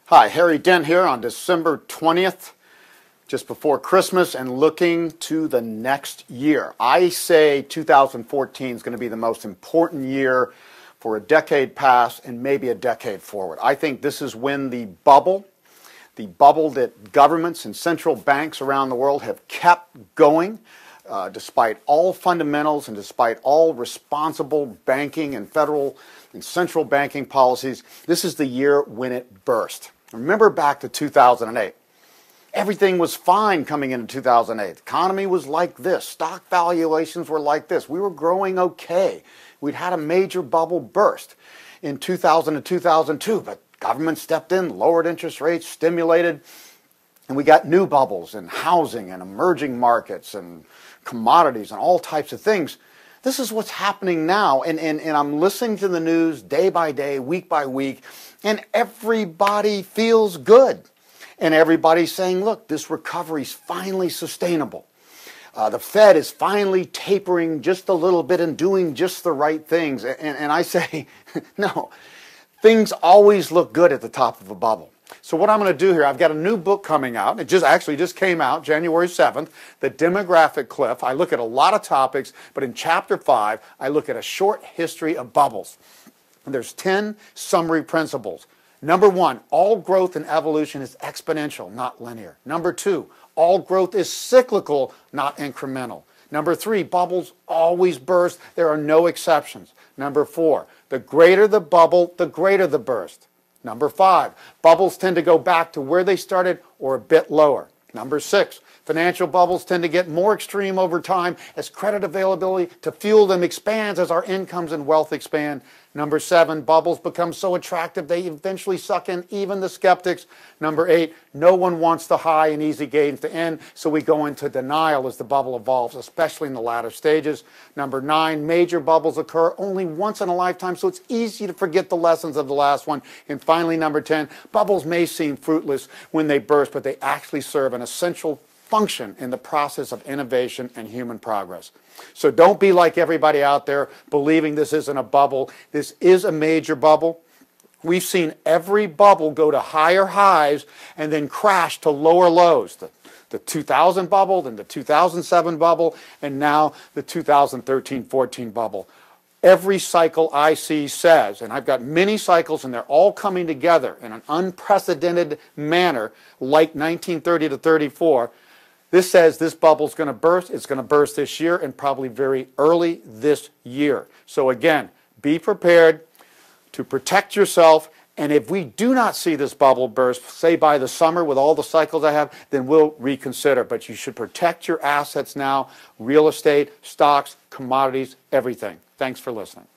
Hi, Harry Dent here on December 20th, just before Christmas, and looking to the next year. I say 2014 is going to be the most important year for a decade past and maybe a decade forward. I think this is when the bubble that governments and central banks around the world have kept going, despite all fundamentals and despite all responsible banking and federal and central banking policies, this is the year when it burst. Remember back to 2008. Everything was fine coming into 2008. The economy was like this. Stock valuations were like this. We were growing okay. We'd had a major bubble burst in 2000 and 2002, but government stepped in, lowered interest rates, stimulated, and we got new bubbles in housing and emerging markets and commodities and all types of things. This is what's happening now, and I'm listening to the news day by day, week by week, and everybody feels good. And everybody's saying, look, this recovery is finally sustainable. The Fed is finally tapering just a little bit and doing just the right things. And I say, no, things always look good at the top of a bubble. So what I'm going to do here, I've got a new book coming out. It just came out January 7th, The Demographic Cliff. I look at a lot of topics, but in Chapter 5, I look at a short history of bubbles. And there's 10 summary principles. Number 1, all growth and evolution is exponential, not linear. Number 2, all growth is cyclical, not incremental. Number 3, bubbles always burst. There are no exceptions. Number 4, the greater the bubble, the greater the burst. Number 5, bubbles tend to go back to where they started or a bit lower. Number 6, financial bubbles tend to get more extreme over time as credit availability to fuel them expands as our incomes and wealth expand. Number 7, bubbles become so attractive they eventually suck in even the skeptics. Number 8, no one wants the high and easy gains to end, so we go into denial as the bubble evolves, especially in the latter stages. Number 9, major bubbles occur only once in a lifetime, so it's easy to forget the lessons of the last one. And finally, number 10, bubbles may seem fruitless when they burst, but they actually serve an essential function in the process of innovation and human progress. So don't be like everybody out there believing this isn't a bubble. This is a major bubble. We've seen every bubble go to higher highs and then crash to lower lows. The 2000 bubble, then the 2007 bubble, and now the 2013-14 bubble. Every cycle I see says, and I've got many cycles and they're all coming together in an unprecedented manner like 1930 to 34, this says this bubble's going to burst. It's going to burst this year and probably very early this year. So again, be prepared to protect yourself. And if we do not see this bubble burst, say by the summer with all the cycles I have, then we'll reconsider. But you should protect your assets now, real estate, stocks, commodities, everything. Thanks for listening.